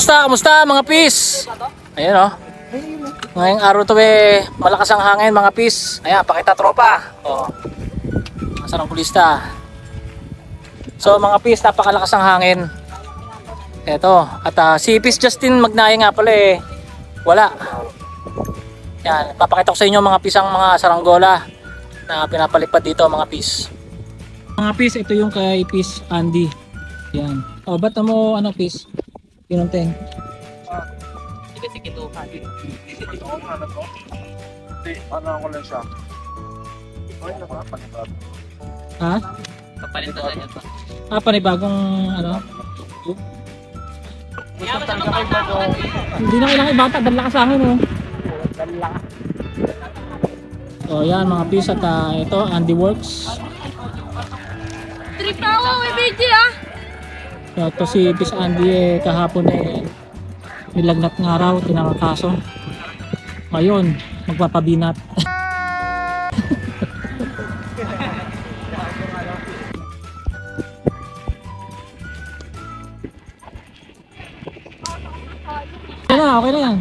Kamusta mga pis? Ayan o. Ngayong araw to malakas ang hangin mga pis. Ayan, pakita tropa. O. Mga sarangkulista. So mga pis, napakalakas ang hangin. Eto. At si Pis Justin Magnaya nga pala wala. Yan, papakita ko sa inyo mga pis ang mga saranggola na pinapalipad dito mga pis. Mga pis, ito yung kay Pis Andy. Yan. O, ba't mo Pis? Pinunteng. Kasi kinuha. Ano ko lang siya. Okay na ba? Panibag. Ha? Kapalit na niya pa. Panibagong Hindi na kailangan ibata, dala ka sa akin Dala ka. So yan mga pis at ito Andy Works. Trip na ako, may video So, ito si Pis Andy kahapon nilagnat ng araw, tinangakaso. Ngayon, magpapabinat. Okay na yan.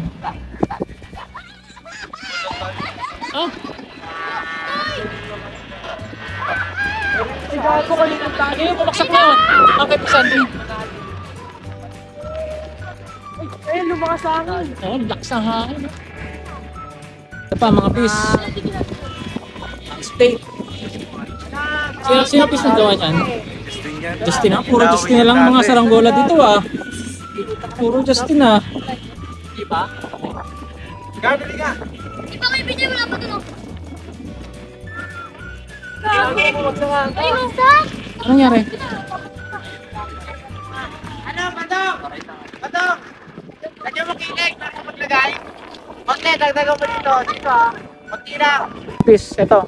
Ay, gago ka dito tayo. Pumaksak na yun. Okay, Pis Andy. Ay, lumakas sa akin. Oo, lakas ang hangin. Ito pa mga pis. Stay. Sino pis na gawa niyan? Justin na. Puro Justin na lang mga saranggola dito Puro Justin Diba? Gabili ka! Di ba kayo video wala pa dun Ay, masa! Ano nangyari? Ano, Badong? Badong! Lagyan mo kinig para maglagay. Konti, dagdagan mo dito. Dito konti lang. Pis, ito.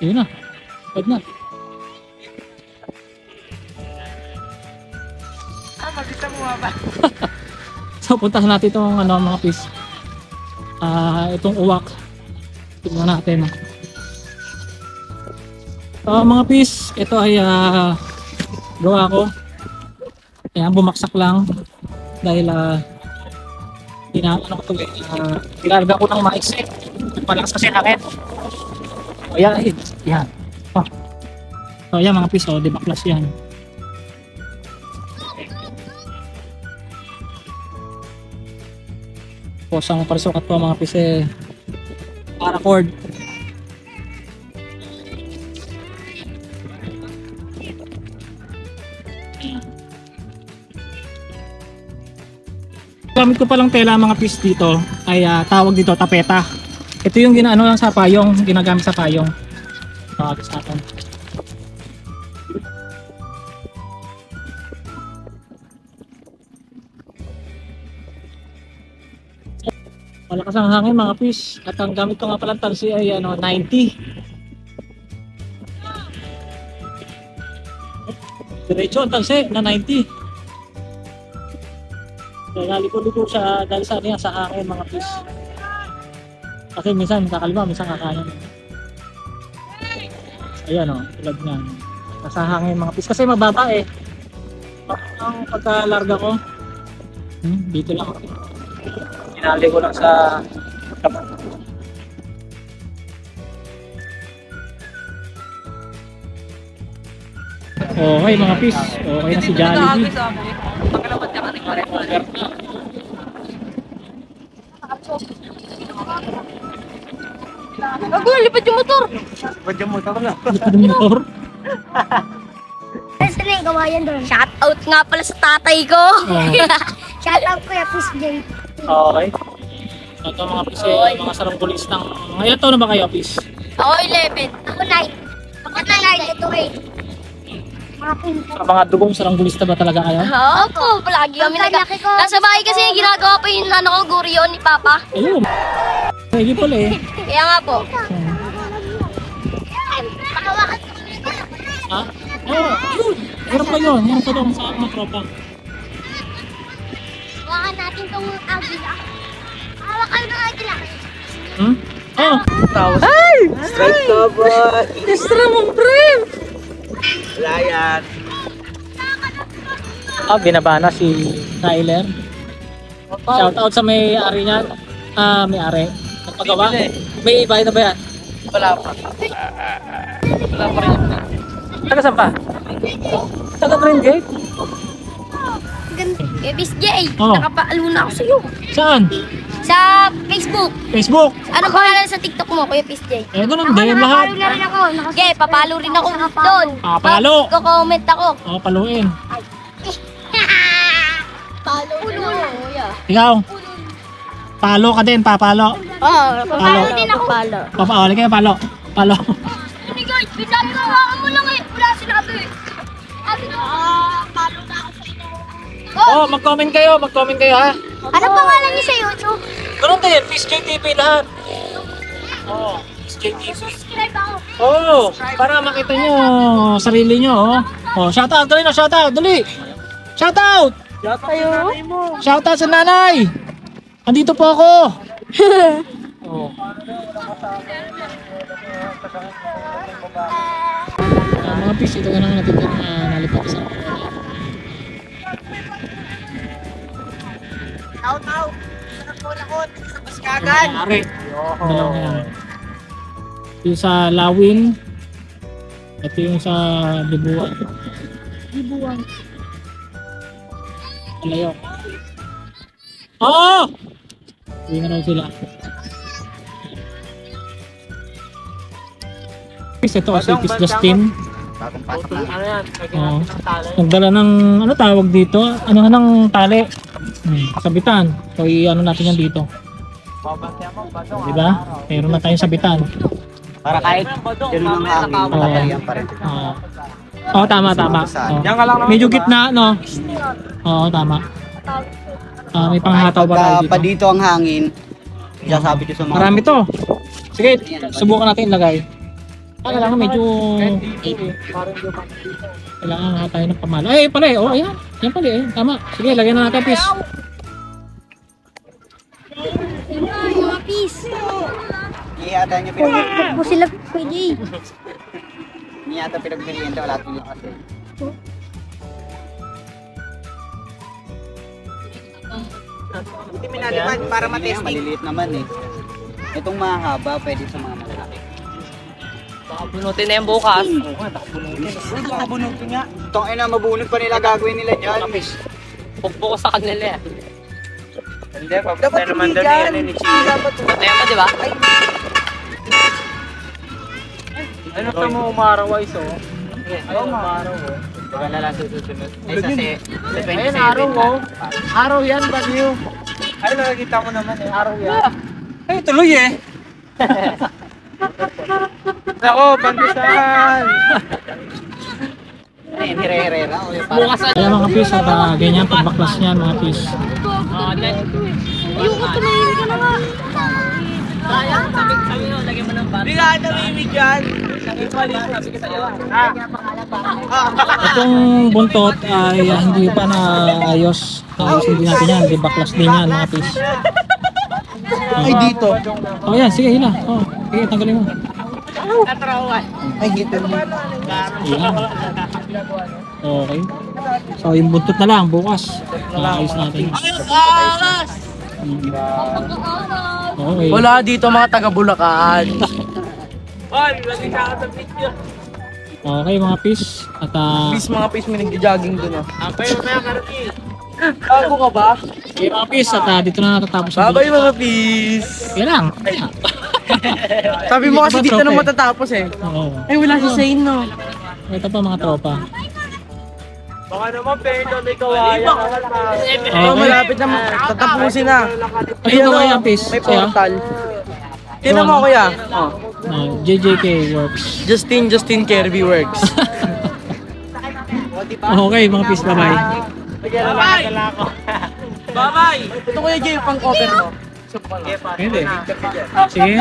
Yun na. Pwede na. Magkita mo ba? So puntahan natin itong mga pis. Itong uwak. Tingnan natin. Mga pis, ito ay gawa ko. Ayan, bumaksak lang dahil tinarga ko ng maiksi. Malakas kasi hangin. Ayan, yan. So ayan mga pis, di baklas yan. Posang parisukat po mga pis paracord. Gamit ko palang tela mga pis dito ay tawag dito tapeta. Ito yung lang sa payong, ginagamit sa payong. Tawag sa atin. Malakas ang hangin mga pis at ang gamit ko nga palang tansi ay 90. Diretso ang tansi na 90. So, naliko-liko siya dahil sa hangin mga pis. Kasi minsan kakaliwa, minsan kakanan. Ayan tulad nga. Nasa hangin mga pis kasi mababa ang pagkalarga ko. Dito lang. Tinali ko lang sa okay mga pis. Okay na si Jollibee. Bago, lipad yung motor! Ba't yung motor na? Lipad yung motor? Saan na yung gawayan doon? Shout out nga pala sa tatay ko! Shout out ko yung Pis J. Okay. So ito mga pis mga saranggulistang. Ilan taon na ba kayo pis? Ako 11. Ako 9. Ako 9. Ito 8. Mga dugong saranggulista ba talaga kayo? Opo, palagi kami nasa bahay kasi ginagawa pa yung gurion ni Papa. Ayun. Pwede pala Kaya nga po. Ha? Oo, yun. Meron pa yun. Meron pa doon sa mga tropa. Hawakan natin itong agila. Hawakan ng agila. Ay! Strike ka ba? Extra mong pre! Wala yan. Binaba na si Tyler. Shout out sa may-ari niyan. May-ari. Nagpagawa. May iba na ba yan? Wala pa. Wala pa rin. Taga saan pa? Taga Green Gate? Eh, Miss J, Oh. nakapaalo na ako sa'yo. Saan? Sa Facebook. Facebook. Ano pangalan sa TikTok mo, Kuya Miss J? Ganun din lahat. na rin ako. Okay, papalo rin ako doon. Papalo. Ko-comment ako. Paluin. Palo rin ako, Kuya. Ikaw? Palo ka din, papalo. Oo, papalo din ako. Palo. Papalo kayo, palo. Palo. Hindi guys, sabi ko hawakan mo lang eh. Wala sinabi. Sabi ko, palo na ako sa inyo. Mag-comment kayo ha. Ano pangalan niyo sa YouTube? Ganun din, Fish JTV lahat. Fish JTV. Subscribe ako. Para makita nyo sarili nyo. Shoutout, dali na, shoutout, dali. Shoutout! Shoutout sa nanay. Andito po ako. Mga fish, ito ka na natin nalipat sa Out. Nakakot. Sa Baskagan. Ari. Dalawa na yan. Yung sa Lawin. Ito yung sa Libuan. Malayo. Hindi na raw sila. Ito si Pis Justin. Ano yan? Nagdala ng ano tawag dito? Ano ng tali? Sabitan. So i-ano natin yan dito. Diba? Meron na tayong sabitan. Para kahit yun ang hangin, matatayan pa rin. Tama. Medyo gitna, no? Tama. May panghataw ba tayo dito? Pa dito ang hangin, sasabi ko sa mga... Marami to. Sige, subukan natin ilagay. Kailangan medyo... Kailangan nga tayo ng pamalo. Ay, pala eh. Ayan. Yan pala eh. Tama. Sige, lagyan na natin, Pis. Mga peace. Iyata niyo pinag... Huwag sila pwede. Iyata pinagbilihan wala tayong kasi. Hindi minaliman para matesting. Maliliit naman eh. Itong mahaba pwede sa mga malalaki. Baka bunutin na yung bukas. Nakabunutin nga. Itong ina mabunot pa nila gagawin nila dyan. Pukpok ko sa kanila eh. Hindi, dapat naman doon yan ni Chila. Patay mo, di ba? Ano ito mo umaraw iso? Ayun, umaraw oh. Diba na lang susunod? Ay, sa 27 Ayun, araw mo. Araw yan, bagyo. Ay, nakikita mo naman eh. Araw yan. Ay, tuloy eh. Ako, bandisan! Ay, hire-hire lang. Bukas na. Kaya mga Pis, at ganyan pagbaklas niyan mga Pis. Ayoko tumahimik ka na nga. Sayang, sabi mo, lagyan mo ng bata. Hindi ka namimig yan. Itong buntot ay hindi pa naayos. Ayusin din natin yan. Di baklas din yan mga Pis. Ay, dito. Yan, sige hila. Sige, tanggalin mo. Ay, dito. Yan. Okay. So yung buntot na lang bukas. Ayos natin. Okay. Wala dito mga taga Bulacan. Okay mga Pis. At Mga pis may nag-jogging dun oh. Bago ka ba? okay, mga Pis, at dito na natatapos ang Babay mga pis. Yan lang. Sabi mo kasi dito na matatapos eh. Oo. Ay wala si Shane no. Ito pa mga tropa. Baka naman, pero may kawayan. Oh, malapit na tatapusin na. Ayun na kaya Pis. May portal. Tingnan mo kuya. JJK Works. Justin Kirby Works. Okay mga Pis, bye-bye. Bye-bye! Ito kuya Jay, pang cover mo. Hindi. Sige.